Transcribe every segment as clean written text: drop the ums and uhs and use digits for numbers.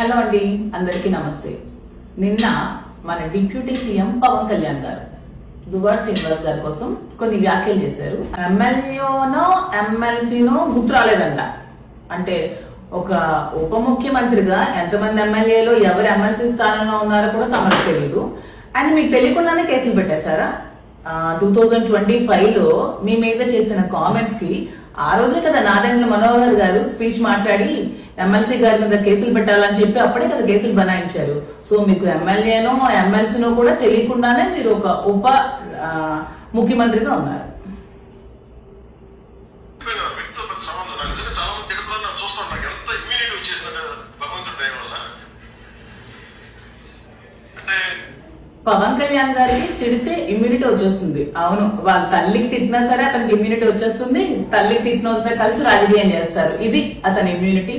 Hello అండి, అందరికీ నమస్తే. నిన్న మన డిప్యూటీ సీఎం పవన్ కళ్యాణ్ గారు దువ్వాడ శ్రీనివాస్ గారి కోసం కొన్ని వ్యాఖ్యలు చేశారు. ఎమ్మెల్యేనో ఎమ్మెల్సీనో గుర్తు రాలేదంట. అంటే ఒక ఉప ముఖ్యమంత్రిగా ఎంతమంది ఎమ్మెల్యేలు ఎవరు ఎమ్మెల్సీ స్థానంలో ఉన్నారో కూడా తమకు తెలియదు. అండ్ మీకు తెలియకుండానే కేసులు పెట్టేశారా? 2025లో మీ మీద చేసిన కామెంట్స్ కి ఆ రోజే కదా నాదెండ్ల మనోహర్ గారు స్పీచ్ మాట్లాడి ఎమ్మెల్సీ గారి మీద కేసులు పెట్టాలని చెప్పి అప్పుడే కదా కేసులు బనాయించారు. సో మీకు ఎమ్మెల్యేనో ఎమ్మెల్సీనో కూడా తెలియకుండానే మీరు ఒక ఉప ముఖ్యమంత్రిగా ఉన్నారు. పవన్ కళ్యాణ్ గారికి తిడితే ఇమ్యూనిటీ వచ్చేస్తుంది. అవును, వాళ్ళ తల్లికి తిట్టినా సరే అతనికి ఇమ్యూనిటీ వచ్చేస్తుంది. తల్లికి తిట్టిన కలిసి రాజకీయం చేస్తారు. ఇది అతని ఇమ్యూనిటీ.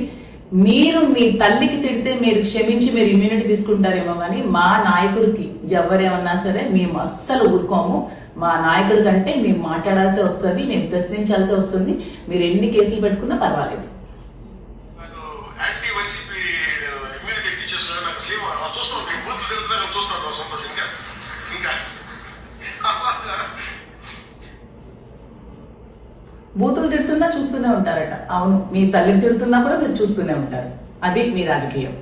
మీరు మీ తల్లికి తిడితే మీరు క్షమించి మీరు ఇమ్యూనిటీ తీసుకుంటారేమో కానీ మా నాయకుడికి ఎవరేమన్నా సరే మేము అస్సలు ఊరుకోము. మా నాయకుడి కంటే మేము మాట్లాడాల్సి వస్తుంది, మేము ప్రశ్నించాల్సి వస్తుంది. మీరు ఎన్ని కేసులు పెట్టుకున్నా పర్వాలేదు. బూతులు తిడుతున్నా చూస్తూనే ఉంటారట. అవును, మీ తల్లిని తిడుతున్నా కూడా మీరు చూస్తూనే ఉంటారు. అది మీ రాజకీయం.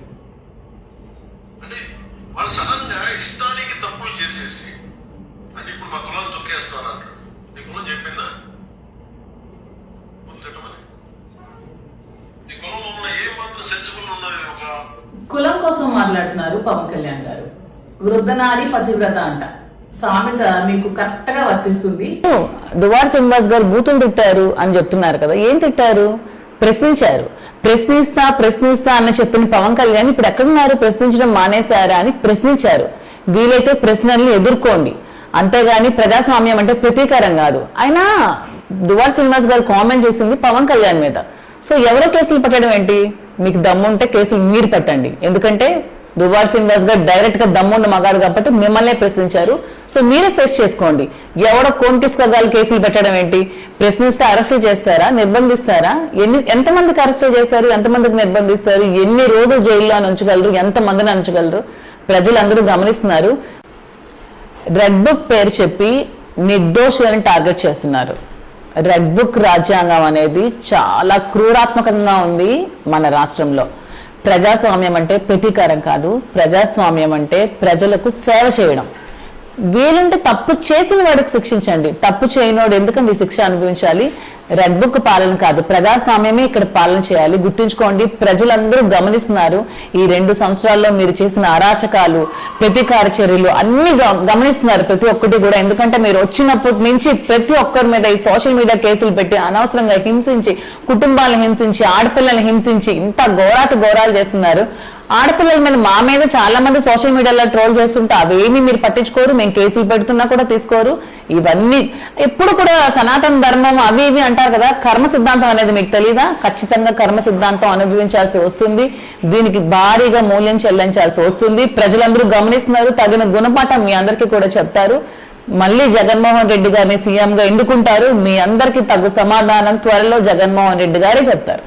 కులం కోసం మాట్లాడుతున్నారు పవన్ కళ్యాణ్ గారు. వృద్ధనారి పతివ్రత అంట సామెత మీకు కరెక్ట్ గా వర్తిస్తుంది. దువ్వాడ శ్రీనివాస్ గారు బూతులు తిట్టారు అని చెప్తున్నారు కదా, ఏం తిట్టారు? ప్రశ్నించారు. ప్రశ్నిస్తా అని చెప్పిన పవన్ కళ్యాణ్ ఇప్పుడు ఎక్కడున్నారు? ప్రశ్నించడం మానేశారా అని ప్రశ్నించారు. వీలైతే ప్రశ్నల్ని ఎదుర్కోండి, అంతేగాని ప్రజాస్వామ్యం అంటే ప్రతీకారం కాదు. అయినా దువ్వాడ శ్రీనివాస్ గారు కామెంట్ చేసింది పవన్ కళ్యాణ్ మీద. సో ఎవరో కేసులు పెట్టడం ఏంటి? మీకు దమ్ముంటే కేసులు మీరు పెట్టండి. ఎందుకంటే దువ్వాడ శ్రీనివాస్ గారు డైరెక్ట్ గా దమ్మున్న మగాడు కాబట్టి మిమ్మల్నే ప్రశ్నించారు. సో మీరే ఫేస్ చేసుకోండి. ఎవడో కోంటిస్కగాలు కేసులు పెట్టడం ఏంటి? ప్రశ్నిస్తే అరెస్ట్ చేస్తారా? నిర్బంధిస్తారా? ఎంతమందికి అరెస్ట్ చేస్తారు? ఎంతమందికి నిర్బంధిస్తారు? ఎన్ని రోజులు జైల్లో ఉంచగలరు? ఎంతమందిని ఉంచగలరు? ప్రజలందరూ గమనిస్తున్నారు. రెడ్ బుక్ పేరు చెప్పి నిర్దోషులను టార్గెట్ చేస్తున్నారు. రెడ్ బుక్ రాజ్యాంగం అనేది చాలా క్రూరాత్మకంగా ఉంది మన రాష్ట్రంలో. ప్రజాస్వామ్యం అంటే ప్రతీకారం కాదు. ప్రజాస్వామ్యం అంటే ప్రజలకు సేవ చేయడం. వీలుంటే తప్పు చేసిన వాడికి శిక్షించండి, తప్పు చేయనోడు ఎందుకండి శిక్ష అనుభవించాలి? రెడ్ బుక్ పాలన కాదు, ప్రజాస్వామ్యమే ఇక్కడ పాలన చేయాలి. గుర్తుంచుకోండి, ప్రజలందరూ గమనిస్తున్నారు. ఈ 2 సంవత్సరాల్లో మీరు చేసిన అరాచకాలు, ప్రతీకార చర్యలు అన్ని గమనిస్తున్నారు ప్రతి ఒక్కటి కూడా. ఎందుకంటే మీరు వచ్చినప్పటి నుంచి ప్రతి ఒక్కరి మీద ఈ సోషల్ మీడియా కేసులు పెట్టి అనవసరంగా హింసించి, కుటుంబాలను హింసించి, ఆడపిల్లల్ని హింసించి ఇంత ఘోరాలు చేస్తున్నారు. ఆడపిల్లల మీద మా మీద చాలా మంది సోషల్ మీడియాలో ట్రోల్ చేస్తుంటే అవేమి మీరు పట్టించుకోరు. మేము కేసులు పెడుతున్నా కూడా తీసుకోరు. ఇవన్నీ ఎప్పుడు కూడా సనాతన ధర్మం అవి ఇవి అంటారు కదా, కర్మ సిద్ధాంతం అనేది మీకు తెలీదా? ఖచ్చితంగా కర్మ సిద్ధాంతం అనుభవించాల్సి వస్తుంది. దీనికి భారీగా మూల్యం చెల్లించాల్సి వస్తుంది. ప్రజలందరూ గమనిస్తున్నారు. తగిన గుణపాఠం మీ అందరికీ కూడా చెప్తారు. మళ్ళీ జగన్మోహన్ రెడ్డి గారిని సీఎంగా ఎన్నుకుంటారు. మీ అందరికీ తగు సమాధానం త్వరలో జగన్మోహన్ రెడ్డి గారే చెప్తారు.